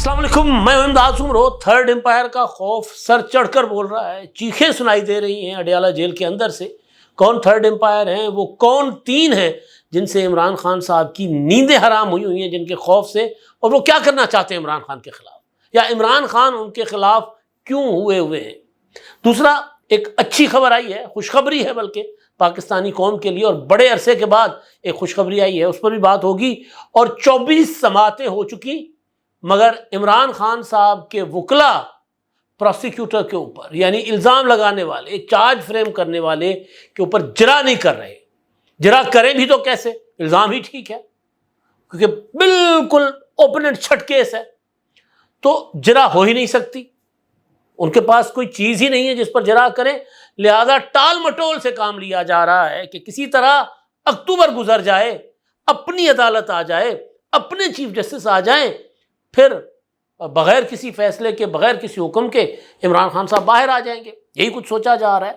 السلام علیکم، میں امداد عمرو۔ تھرڈ امپائر کا خوف سر چڑھ کر بول رہا ہے، چیخیں سنائی دے رہی ہیں اڈیالہ جیل کے اندر سے۔ کون تھرڈ امپائر ہیں؟ وہ کون تین ہیں جن سے عمران خان صاحب کی نیندیں حرام ہوئی ہوئی ہیں، جن کے خوف سے، اور وہ کیا کرنا چاہتے ہیں عمران خان کے خلاف، یا عمران خان ان کے خلاف کیوں ہوئے ہیں۔ دوسرا، ایک اچھی خبر آئی ہے، خوشخبری ہے بلکہ پاکستانی قوم کے لیے، اور بڑے عرصے کے بعد ایک خوشخبری آئی ہے، اس پر بھی بات ہوگی۔ اور 24 سماعتیں ہو چکی، مگر عمران خان صاحب کے وکلاء پروسیکیوٹر کے اوپر، یعنی الزام لگانے والے، چارج فریم کرنے والے کے اوپر جرا نہیں کر رہے۔ جرا کریں بھی تو کیسے؟ الزام ہی ٹھیک ہے، کیونکہ بالکل اوپن اینڈ شٹ کیس ہے، تو جرا ہو ہی نہیں سکتی۔ ان کے پاس کوئی چیز ہی نہیں ہے جس پر جرا کریں، لہذا ٹال مٹول سے کام لیا جا رہا ہے کہ کسی طرح اکتوبر گزر جائے، اپنی عدالت آ جائے، اپنے چیف جسٹس آ جائیں، پھر بغیر کسی فیصلے کے، بغیر کسی حکم کے عمران خان صاحب باہر آ جائیں گے۔ یہی کچھ سوچا جا رہا ہے۔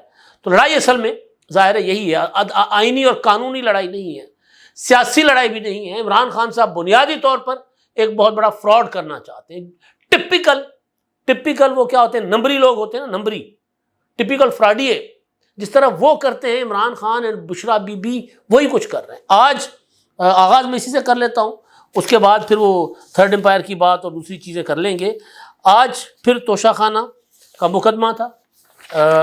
تو لڑائی اصل میں ظاہر ہے یہی ہے، آئینی اور قانونی لڑائی نہیں ہے، سیاسی لڑائی بھی نہیں ہے۔ عمران خان صاحب بنیادی طور پر ایک بہت بڑا فراڈ کرنا چاہتے ہیں۔ ٹپیکل وہ کیا ہوتے ہیں؟ نمبری لوگ ہوتے ہیں نا، نمبری، ٹپیکل فراڈیے، جس طرح وہ کرتے ہیں عمران خان اور بشرا بی بی، وہی کچھ کر رہے ہیں۔ آج آغاز میں اسی سے کر لیتا ہوں، اس کے بعد پھر وہ تھرڈ امپائر کی بات اور دوسری چیزیں کر لیں گے۔ آج پھر توشہ خانہ کا مقدمہ تھا،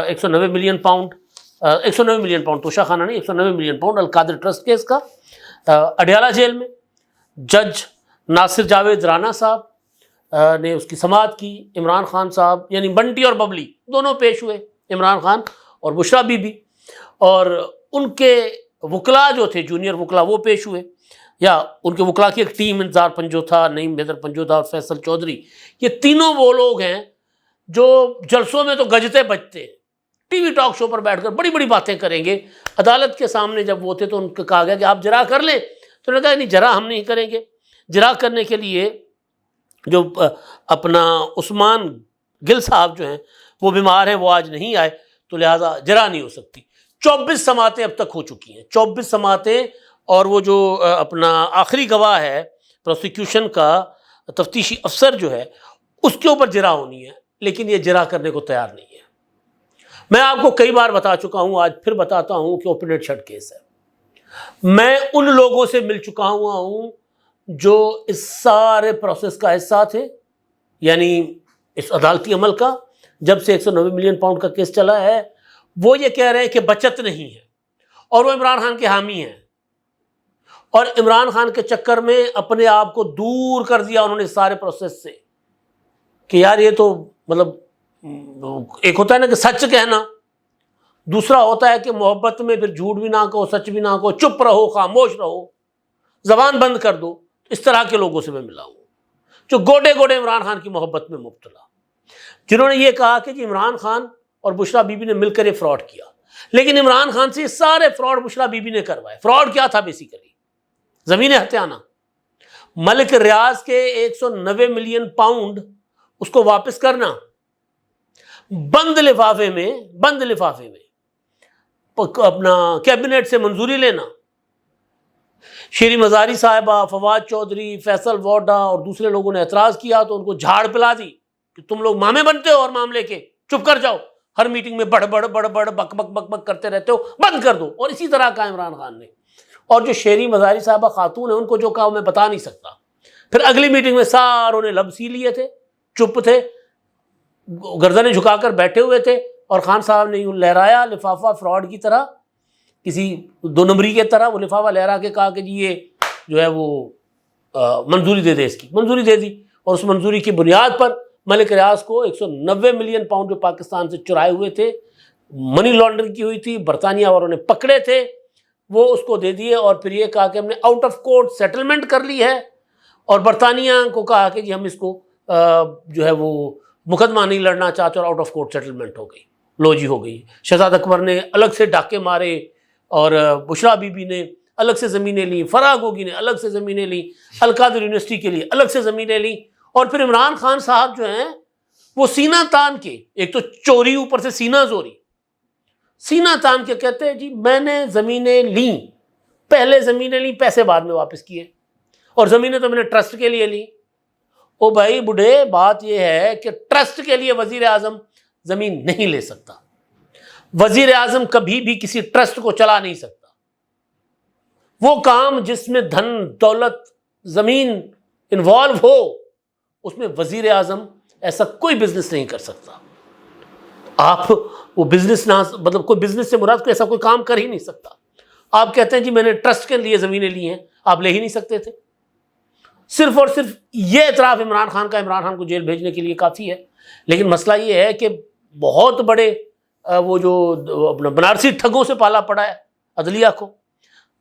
190 ملین پاؤنڈ، 190 ملین پاؤنڈ، توشہ خانہ نہیں، 190 ملین پاؤنڈ القادر ٹرسٹ کیس کا، اڈیالہ جیل میں۔ جج ناصر جاوید رانا صاحب نے اس کی سماعت کی۔ عمران خان صاحب یعنی بنٹی اور ببلی دونوں پیش ہوئے، عمران خان اور بشرا بی بی، اور ان کے وکلاء جو تھے، جونیئر وکلاء، وہ پیش ہوئے، یا ان کے وکلاء کی ایک ٹیم، انتظار پنجوتھا، نعیم حیدر پنجوتھا اور فیصل چودھری۔ یہ تینوں وہ لوگ ہیں جو جلسوں میں تو گجتے بجتے ہیں، ٹی وی ٹاک شو پر بیٹھ کر بڑی بڑی باتیں کریں گے۔ عدالت کے سامنے جب وہ تھے تو ان کو کہا گیا کہ آپ جرا کر لیں، تو انہوں نے کہا نہیں، جرا ہم نہیں کریں گے۔ جرا کرنے کے لیے جو اپنا عثمان گل صاحب جو ہیں وہ بیمار ہیں، وہ آج نہیں آئے، تو لہٰذا جرا نہیں ہو سکتی۔ 24 سماعتیں اب تک ہو چکی ہیں، 24 سماعتیں، اور وہ جو اپنا آخری گواہ ہے پروسیکیوشن کا، تفتیشی افسر جو ہے، اس کے اوپر جرا ہونی ہے، لیکن یہ جرا کرنے کو تیار نہیں ہے۔ میں آپ کو کئی بار بتا چکا ہوں، آج پھر بتاتا ہوں کہ اوپن اینڈ شٹ کیس ہے۔ میں ان لوگوں سے مل چکا ہوں جو اس سارے پروسیس کا حصہ تھے، یعنی اس عدالتی عمل کا، جب سے 190 ملین پاؤنڈ کا کیس چلا ہے۔ وہ یہ کہہ رہے ہیں کہ بچت نہیں ہے، اور وہ عمران خان کے حامی ہیں، اور عمران خان کے چکر میں اپنے آپ کو دور کر دیا انہوں نے سارے پروسیس سے، کہ یار یہ تو مطلب ایک ہوتا ہے نا کہ سچ کہنا، دوسرا ہوتا ہے کہ محبت میں پھر جھوٹ بھی نہ کہو، سچ بھی نہ کہو، چپ رہو، خاموش رہو، زبان بند کر دو۔ اس طرح کے لوگوں سے میں ملا ہوں جو گوڈے گوڈے عمران خان کی محبت میں مبتلا، جنہوں نے یہ کہا کہ جی عمران خان اور بشرا بی بی نے مل کر یہ فراڈ کیا، لیکن عمران خان سے یہ سارے فراڈ بشرا بی بی نے کروائے۔ فراڈ کیا تھا؟ بیسیکلی زمین ہتھیانہ، ملک ریاض کے 190 ملین پاؤنڈ اس کو واپس کرنا، بند لفافے میں اپنا کیبنٹ سے منظوری لینا۔ شیری مزاری صاحبہ، فواد چودھری، فیصل ووڈا اور دوسرے لوگوں نے اعتراض کیا تو ان کو جھاڑ پلا دی کہ تم لوگ مامے بنتے ہو اور معاملے کے، چپ کر جاؤ، ہر میٹنگ میں بڑ بک بک کرتے رہتے ہو، بند کر دو۔ اور اسی طرح کا عمران خان نے، اور جو شیری مزاری صاحبہ خاتون ہیں، ان کو جو کہا میں بتا نہیں سکتا۔ پھر اگلی میٹنگ میں ساروں نے لب سی لیے تھے، چپ تھے، گردنیں جھکا کر بیٹھے ہوئے تھے، اور خان صاحب نے یوں لہرایا لفافہ فراڈ کی طرح، کسی دو نمبری کی طرح، وہ لفافہ لہرا کے کہا کہ جی یہ جو ہے وہ منظوری دے دے، اس کی منظوری دے دی، اور اس منظوری کی بنیاد پر ملک ریاض کو 190 ملین پاؤنڈ جو پاکستان سے چرائے ہوئے تھے، منی لانڈرنگ کی ہوئی تھی، برطانیہ والوں نے پکڑے تھے، وہ اس کو دے دیے، اور پھر یہ کہا کہ ہم نے آؤٹ آف کورٹ سیٹلمنٹ کر لی ہے، اور برطانیہ کو کہا کہ جی ہم اس کو جو ہے وہ مقدمہ نہیں لڑنا چاہتے، اور آؤٹ آف کورٹ سیٹلمنٹ ہو گئی، لو جی ہو گئی۔ شہزاد اکبر نے الگ سے ڈاکے مارے، اور بشرا بی بی نے الگ سے زمینیں لیں، فرا گوگی نے الگ سے زمینیں لیں، القادر یونیورسٹی کے لیے الگ سے زمینیں لیں، اور پھر عمران خان صاحب جو ہیں وہ سینہ تان کے، ایک تو چوری، اوپر سے سینہ زوری، سینہ تان کے کہتے ہیں جی میں نے زمینیں لیں، پہلے زمینیں لیں، پیسے بعد میں واپس کیے، اور زمینیں تو میں نے ٹرسٹ کے لیے لیں، او بھائی بوڑھے، بات یہ ہے کہ ٹرسٹ کے لیے وزیر اعظم زمین نہیں لے سکتا، وزیر اعظم کبھی بھی کسی ٹرسٹ کو چلا نہیں سکتا. وہ کام جس میں دھن دولت زمین انوالو ہو اس میں وزیر اعظم ایسا کوئی بزنس نہیں کر سکتا. آپ وہ بزنس نہ، مطلب کوئی بزنس سے مراد کوئی ایسا کوئی کام کر ہی نہیں سکتا. آپ کہتے ہیں جی میں نے ٹرسٹ کے لیے زمینیں لی ہیں، آپ لے ہی نہیں سکتے تھے. صرف اور صرف یہ اعتراف عمران خان کا عمران خان کو جیل بھیجنے کے لیے کافی ہے. لیکن مسئلہ یہ ہے کہ بہت بڑے وہ جو بنارسی ٹھگوں سے پالا پڑا ہے عدلیہ کو،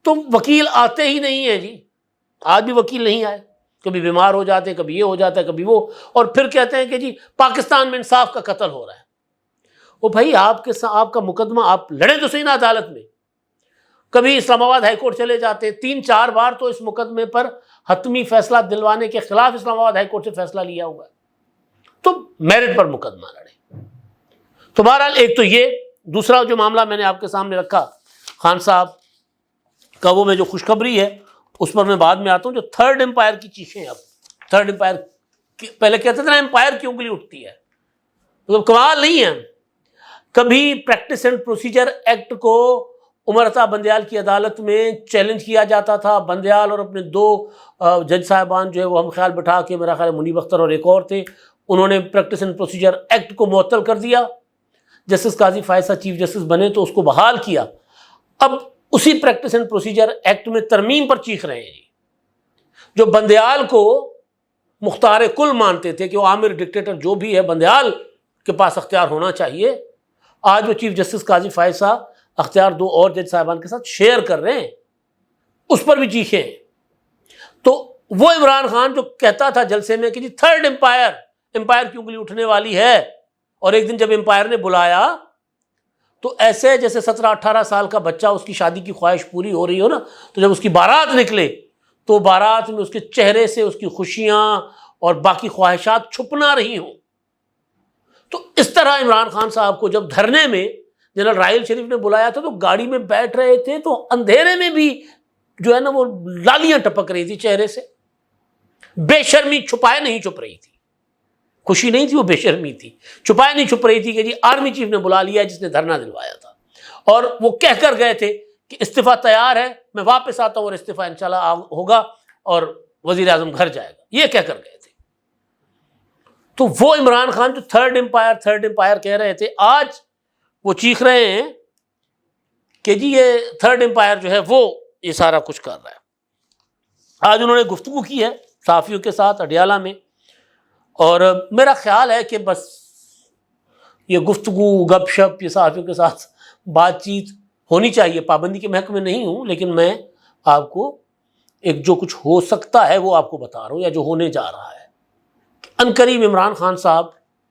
تو وکیل آتے ہی نہیں ہیں جی. آج بھی وکیل نہیں آئے، کبھی بیمار ہو جاتے ہیں، کبھی یہ ہو جاتا ہے، کبھی وہ، اور پھر کہتے ہیں کہ جی پاکستان میں انصاف کا قتل ہو رہا ہے. وہ بھائی آپ کا مقدمہ آپ لڑیں تو صحیح نا عدالت میں. کبھی اسلام آباد ہائی کورٹ چلے جاتے، 3-4 بار تو اس مقدمے پر حتمی فیصلہ دلوانے کے خلاف اسلام آباد ہائی کورٹ سے فیصلہ لیا ہوا ہے. تو میرٹ پر مقدمہ لڑے. تو بہرحال ایک تو یہ، دوسرا جو معاملہ میں نے آپ کے سامنے رکھا خان صاحب کا، وہ میں جو خوشخبری ہے اس پر میں بعد میں آتا ہوں. جو تھرڈ امپائر کی چیخیں، اب تھرڈ امپائر پہلے کہتے تھے نا امپائر کی انگلی اٹھتی ہے، مطلب کمال نہیں ہے. کبھی پریکٹس اینڈ پروسیجر ایکٹ کو عمر عطا بندیال کی عدالت میں چیلنج کیا جاتا تھا. بندیال اور اپنے 2 جج صاحبان جو ہے وہ ہم خیال بٹھا کے، میرا خیال منیب اختر اور ایک اور تھے، انہوں نے پریکٹس اینڈ پروسیجر ایکٹ کو معطل کر دیا. جسٹس قاضی فائز چیف جسٹس بنے تو اس کو بحال کیا. اب اسی پریکٹس اینڈ پروسیجر ایکٹ میں ترمیم پر چیخ رہے ہیں. جو بندیال کو مختار کل مانتے تھے کہ وہ عامر ڈکٹیٹر جو بھی ہے بندیال کے پاس اختیار ہونا چاہیے، آج وہ چیف جسٹس قاضی فائز صاحب اختیار 2 اور جج صاحبان کے ساتھ شیئر کر رہے ہیں، اس پر بھی چیخیں. تو وہ عمران خان جو کہتا تھا جلسے میں کہ جی تھرڈ امپائر کی انگلی اٹھنے والی ہے، اور ایک دن جب امپائر نے بلایا تو ایسے جیسے 17-18 سال کا بچہ اس کی شادی کی خواہش پوری ہو رہی ہو نا، تو جب اس کی بارات نکلے تو بارات میں اس کے چہرے سے اس کی خوشیاں اور باقی خواہشات چھپ نہ رہی ہوں. تو اس طرح عمران خان صاحب کو جب دھرنے میں جنرل راحیل شریف نے بلایا تھا تو گاڑی میں بیٹھ رہے تھے تو اندھیرے میں بھی جو ہے نا وہ لالیاں ٹپک رہی تھی چہرے سے. بے شرمی چھپائے نہیں چھپ رہی تھی، خوشی نہیں تھی، وہ بے شرمی تھی، چھپائے نہیں چھپ رہی تھی کہ جی آرمی چیف نے بلا لیا جس نے دھرنا دلوایا تھا، اور وہ کہہ کر گئے تھے کہ استعفیٰ تیار ہے، میں واپس آتا ہوں اور استعفیٰ انشاءاللہ ہوگا اور وزیر اعظم گھر جائے گا، یہ کہہ کر گئے تھے. تو وہ عمران خان جو تھرڈ امپائر کہہ رہے تھے، آج وہ چیخ رہے ہیں کہ جی یہ تھرڈ امپائر جو ہے وہ یہ سارا کچھ کر رہا ہے. آج انہوں نے گفتگو کی ہے صحافیوں کے ساتھ اڈیالہ میں، اور میرا خیال ہے کہ بس یہ گفتگو گپ شپ یہ صحافیوں کے ساتھ بات چیت ہونی چاہیے. پابندی کے محکمے میں نہیں ہوں، لیکن میں آپ کو ایک جو کچھ ہو سکتا ہے وہ آپ کو بتا رہا ہوں، یا جو ہونے جا رہا ہے. عنقریب عمران خان صاحب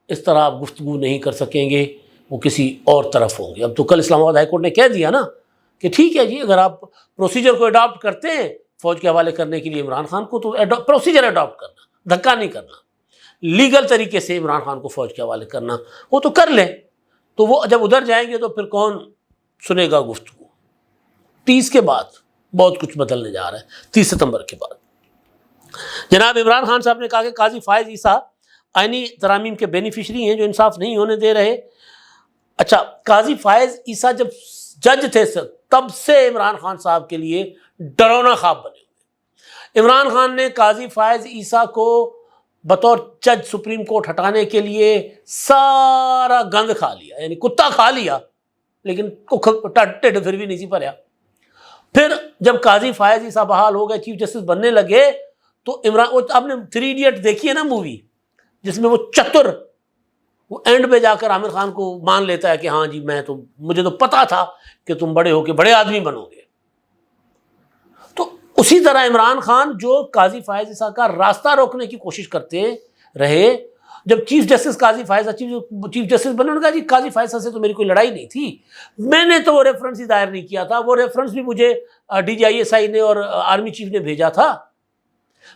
اس طرح آپ گفتگو نہیں کر سکیں گے، وہ کسی اور طرف ہوں گے. اب تو کل اسلام آباد ہائی کورٹ نے کہہ دیا نا کہ ٹھیک ہے جی، اگر آپ پروسیجر کو اڈاپٹ کرتے ہیں فوج کے حوالے کرنے کے لیے عمران خان کو، تو پروسیجر اڈاپٹ کرنا، دھکا نہیں کرنا، لیگل طریقے سے عمران خان کو فوج کے حوالے کرنا، وہ تو کر لیں. تو وہ جب ادھر جائیں گے تو پھر کون سنے گا گفتگو. 30 کے بعد بہت کچھ بدلنے جا رہا ہے. 30 ستمبر کے بعد جناب عمران خان صاحب نے کہا کہ قاضی فائز عیسیٰ آئینی ترامیم کے بینیفیشری ہیں جو انصاف نہیں ہونے دے رہے. اچھا، قاضی فائز عیسیٰ جب جج تھے تب سے عمران خان صاحب کے لیے ڈرونا خواب بنے ہوئے. عمران خان نے قاضی فائز عیسیٰ کو بطور جج سپریم کورٹ ہٹانے کے لیے سارا گند کھا لیا، یعنی کتا کھا لیا، لیکن ٹھڈ پھر بھی نہیں سی بھریا. پھر جب قاضی فائز عیسیٰ بحال ہو گئے، چیف جسٹس بننے لگے، تو عمران، آپ نے 3 ایڈیٹ دیکھی ہے نا مووی، جس میں وہ چتر وہ اینڈ پہ جا کر عامر خان کو مان لیتا ہے کہ ہاں جی مجھے تو پتا تھا کہ تم بڑے ہو کے بڑے آدمی بنو گے. تو اسی طرح عمران خان جو قاضی فائز عیسیٰ کا راستہ روکنے کی کوشش کرتے رہے، جب چیف جسٹس قاضی فائز چیف جسٹس بنے، کہا جی قاضی فائز سے تو میری کوئی لڑائی نہیں تھی، میں نے تو وہ ریفرنس ہی دائر نہیں کیا تھا، وہ ریفرنس بھی مجھے DGISI نے اور آرمی چیف نے بھیجا تھا.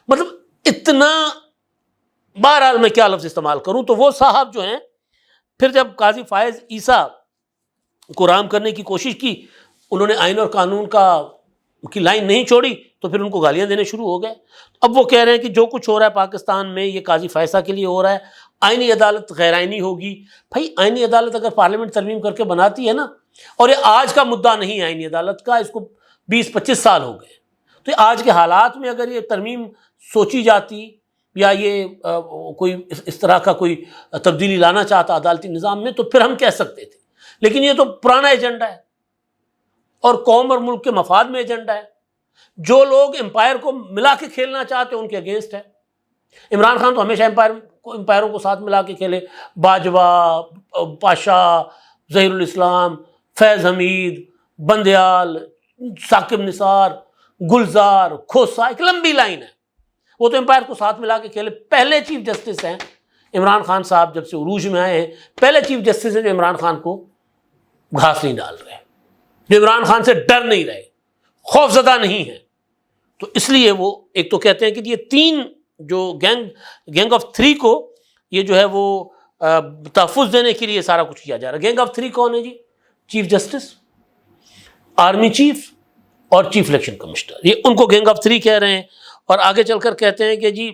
مطلب اتنا، بہرحال میں کیا لفظ استعمال کروں. تو وہ صاحب جو ہیں پھر جب قاضی فائز عیسیٰ کو رام کرنے کی کوشش کی، انہوں نے آئین اور قانون کی لائن نہیں چھوڑی، تو پھر ان کو گالیاں دینے شروع ہو گئے. اب وہ کہہ رہے ہیں کہ جو کچھ ہو رہا ہے پاکستان میں یہ قاضی فیصلہ کے لیے ہو رہا ہے, آئینی عدالت غیر آئینی ہوگی. بھائی آئینی عدالت اگر پارلیمنٹ ترمیم کر کے بناتی ہے نا, اور یہ آج کا مدعا نہیں ہے آئینی عدالت کا, اس کو 20-25 سال ہو گئے, تو آج کے حالات میں اگر یہ ترمیم سوچی جاتی یا یہ کوئی اس طرح کا کوئی تبدیلی لانا چاہتا عدالتی نظام میں, تو پھر ہم کہہ سکتے تھے. لیکن یہ تو پرانا ایجنڈا ہے اور قوم اور ملک کے مفاد میں ایجنڈا ہے. جو لوگ امپائر کو ملا کے کھیلنا چاہتے ہیں ان کے اگینسٹ ہے. عمران خان تو ہمیشہ امپائروں کو ساتھ ملا کے کھیلے, باجوہ, پاشا, ظہیر الاسلام, فیض حمید, بندیال, ثاقب نثار, گلزار, کھوسا, ایک لمبی لائن ہے. وہ تو امپائر کو ساتھ ملا کے کھیلے. پہلے چیف جسٹس ہیں عمران خان صاحب, جب سے عروج میں آئے ہیں پہلے چیف جسٹس ہیں جو عمران خان کو گھاس نہیں ڈال رہے, جو عمران خان سے ڈر نہیں رہے, خوف زدہ نہیں ہیں. تو اس لیے وہ ایک تو کہتے ہیں کہ یہ تین جو گینگ آف تھری کو یہ جو ہے وہ تحفظ دینے کے لیے سارا کچھ کیا جا رہا ہے. گینگ آف تھری کون ہے جی؟ چیف جسٹس, آرمی چیف اور چیف الیکشن کمشنر, یہ ان کو گینگ آف تھری کہہ رہے ہیں. اور آگے چل کر کہتے ہیں کہ جی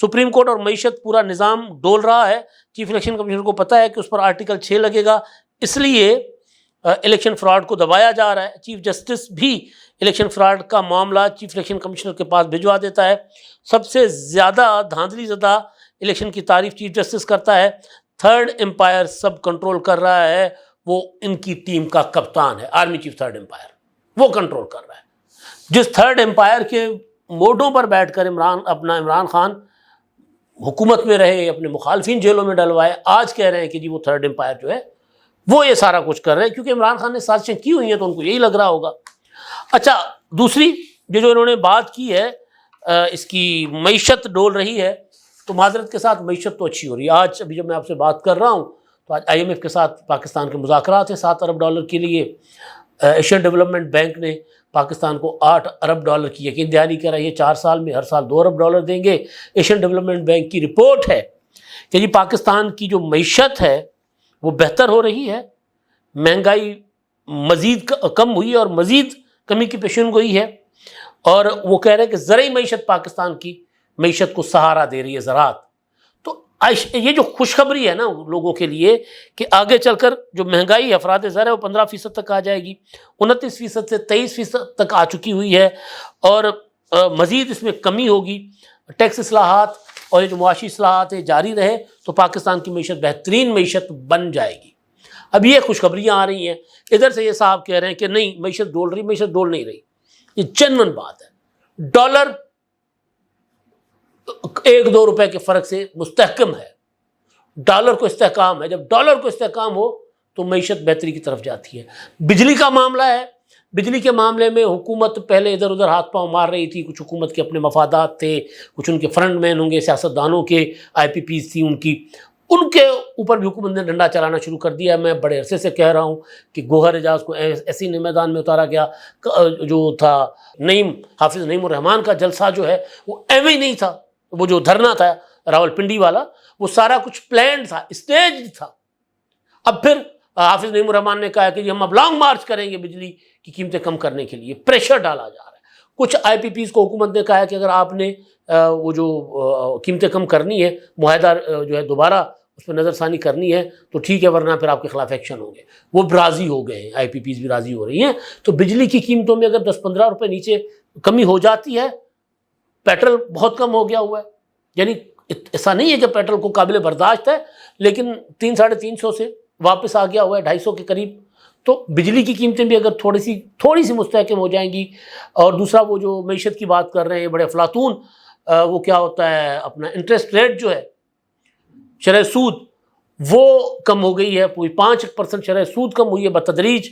سپریم کورٹ اور معیشت پورا نظام ڈول رہا ہے, چیف الیکشن کمشنر کو پتہ ہے کہ اس پر آرٹیکل 6 لگے گا, اس لیے الیکشن فراڈ کو دبایا جا رہا ہے. چیف جسٹس بھی الیکشن فراڈ کا معاملہ چیف الیکشن کمشنر کے پاس بھجوا دیتا ہے. سب سے زیادہ دھاندلی زدہ الیکشن کی تعریف چیف جسٹس کرتا ہے. تھرڈ امپائر سب کنٹرول کر رہا ہے, وہ ان کی ٹیم کا کپتان ہے, آرمی چیف تھرڈ امپائر, وہ کنٹرول کر رہا ہے. جس تھرڈ امپائر کے موڈوں پر بیٹھ کر عمران خان حکومت میں رہے, اپنے مخالفین جیلوں میں ڈلوائے, آج کہہ رہے ہیں کہ جی وہ تھرڈ امپائر جو ہے وہ یہ سارا کچھ کر رہے ہیں, کیونکہ عمران خان نے سازشیں کی ہوئی ہیں تو ان کو یہی لگ رہا ہوگا. اچھا, دوسری جو انہوں نے بات کی ہے اس کی معیشت ڈول رہی ہے, تو معذرت کے ساتھ معیشت تو اچھی ہو رہی ہے. آج ابھی جب میں آپ سے بات کر رہا ہوں تو آج IMF کے ساتھ پاکستان کے مذاکرات ہیں $7 ارب کے لیے. ایشین ڈیولپمنٹ بینک نے پاکستان کو $8 ارب کی یقین دہانی کرائی ہے, 4 سال میں ہر سال $2 ارب دیں گے. ایشین ڈیولپمنٹ بینک کی رپورٹ ہے کہ جی پاکستان کی جو معیشت ہے وہ بہتر ہو رہی ہے, مہنگائی مزید کم ہوئی ہے اور مزید کمی کی پیشن گوئی ہے. اور وہ کہہ رہے ہیں کہ زرعی معیشت پاکستان کی معیشت کو سہارا دے رہی ہے, زراعت. تو یہ جو خوشخبری ہے نا لوگوں کے لیے کہ آگے چل کر جو مہنگائی افراد زر ہے وہ 15% تک آ جائے گی, 29% سے 23% تک آ چکی ہوئی ہے, اور مزید اس میں کمی ہوگی. ٹیکس اصلاحات اور یہ جو معاشی اصلاحات ہیں جاری رہے تو پاکستان کی معیشت بہترین معیشت بن جائے گی. اب یہ خوشخبریاں آ رہی ہیں. ادھر سے یہ صاحب کہہ رہے ہیں کہ نہیں معیشت ڈول رہی, معیشت ڈول نہیں رہی. یہ جنون بات ہے. ڈالر 1-2 روپے کے فرق سے مستحکم ہے, ڈالر کو استحکام ہے. جب ڈالر کو استحکام ہو تو معیشت بہتری کی طرف جاتی ہے. بجلی کا معاملہ ہے, بجلی کے معاملے میں حکومت پہلے ادھر ادھر ہاتھ پاؤں مار رہی تھی. کچھ حکومت کے اپنے مفادات تھے, کچھ ان کے فرنٹ مین ہوں گے, سیاستدانوں کے IPPs تھی ان کے اوپر بھی حکومت نے ڈنڈا چلانا شروع کر دیا. میں بڑے عرصے سے کہہ رہا ہوں کہ گوہر اعجاز کو ایسی میدان میں اتارا گیا, جو تھا حافظ نعیم الرحمان کا جلسہ جو ہے وہ ایویں ہی نہیں تھا. وہ جو دھرنا تھا راولپنڈی والا وہ سارا کچھ پلانڈ تھا, اسٹیج تھا. اب پھر حافظ نعیم الرحمان نے کہا کہ ہم اب لانگ مارچ کریں گے بجلی کی قیمتیں کم کرنے کے لیے. پریشر ڈالا جا رہا ہے. کچھ IPPs کو حکومت نے کہا ہے کہ اگر آپ نے وہ جو قیمتیں کم کرنی ہے, معاہدہ جو ہے دوبارہ اس پہ نظر ثانی کرنی ہے تو ٹھیک ہے, ورنہ پھر آپ کے خلاف ایکشن ہوں گے. وہ راضی ہو گئے ہیں, IPPs بھی راضی ہو رہی ہیں. تو بجلی کی قیمتوں میں اگر 10-15 روپے نیچے کمی ہو جاتی ہے, پیٹرول بہت کم ہو گیا ہوا ہے, یعنی ایسا نہیں ہے کہ پیٹرول کو قابل برداشت ہے, لیکن 300-350 سے واپس آ گیا ہوا ہے 250 کے قریب. تو بجلی کی قیمتیں بھی اگر تھوڑی سی مستحکم ہو جائیں گی. اور دوسرا وہ جو معیشت کی بات کر رہے ہیں بڑے افلاطون, وہ کیا ہوتا ہے اپنا انٹرسٹ ریٹ جو ہے شرح سود وہ کم ہو گئی ہے, پوری 5% شرح سود کم ہوئی ہے بتدریج.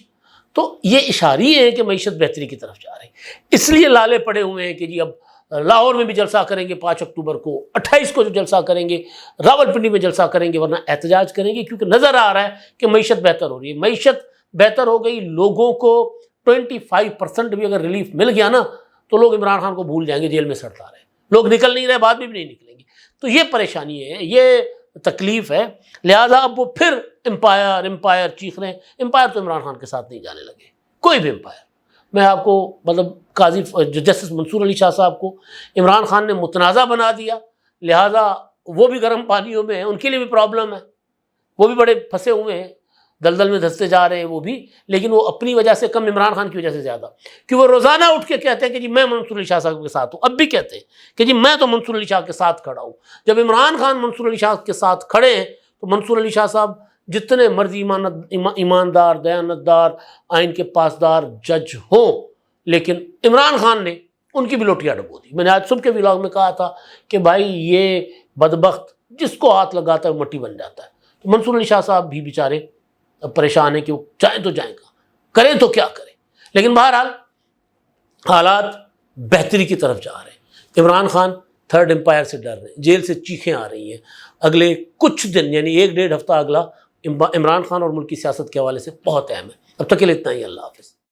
تو یہ اشاریے ہیں کہ معیشت بہتری کی طرف جا رہی. اس لیے لالے پڑے ہوئے ہیں کہ جی اب لاہور میں بھی جلسہ کریں گے 5 اکتوبر کو, 28 کو جو جلسہ کریں گے, راولپنڈی میں جلسہ کریں گے, ورنہ احتجاج کریں گے, کیونکہ نظر آ رہا ہے کہ معیشت بہتر ہو رہی ہے. معیشت بہتر ہو گئی, لوگوں کو 25% بھی اگر ریلیف مل گیا نا تو لوگ عمران خان کو بھول جائیں گے, جیل میں سڑتا رہے, لوگ نکل نہیں رہے, بعد میں بھی نہیں نکلیں گے. تو یہ پریشانی ہے, یہ تکلیف ہے. لہذا اب وہ پھر امپائر چیخ رہے ہیں. امپائر تو عمران خان کے ساتھ نہیں جانے لگے, کوئی بھی امپائر. میں آپ کو مطلب قاضی جسٹس منصور علی شاہ صاحب کو عمران خان نے متنازع بنا دیا، لہٰذا وہ بھی گرم پانیوں میں ہیں، ان کے لیے بھی پرابلم ہے، وہ بھی بڑے پھنسے ہوئے ہیں، دلدل میں دھستے جا رہے ہیں وہ بھی، لیکن وہ اپنی وجہ سے کم، عمران خان کی وجہ سے زیادہ، کہ وہ روزانہ اٹھ کے کہتے ہیں کہ جی میں منصور علی شاہ صاحب کے ساتھ ہوں، اب بھی کہتے ہیں کہ جی میں تو منصور علی شاہ کے ساتھ کھڑا ہوں۔ جب عمران خان منصور علی شاہ کے ساتھ کھڑے ہیں تو منصور علی شاہ صاحب جتنے مرضی ایماندار، دیانتدار، آئین کے پاسدار جج ہوں، لیکن عمران خان نے ان کی بھی لوٹیاں ڈبو دی۔ میں نے آج صبح کے ولاگ میں کہا تھا کہ بھائی یہ بدبخت جس کو ہاتھ لگاتا ہے وہ مٹی بن جاتا ہے۔ تو منصور علی شاہ صاحب بھی بیچارے اب پریشان ہیں کہ وہ جائیں تو جائیں کہاں، کریں تو کیا کریں، لیکن بہرحال حالات بہتری کی طرف جا رہے ہیں۔ عمران خان تھرڈ امپائر سے ڈر رہے ہیں، جیل سے چیخیں آ رہی ہیں، اگلے کچھ دن یعنی 1-1.5 ہفتہ اگلا عمران خان اور ملک کی سیاست کے حوالے سے بہت اہم ہے۔ اب تک کے لیے اتنا ہی، اللہ حافظ۔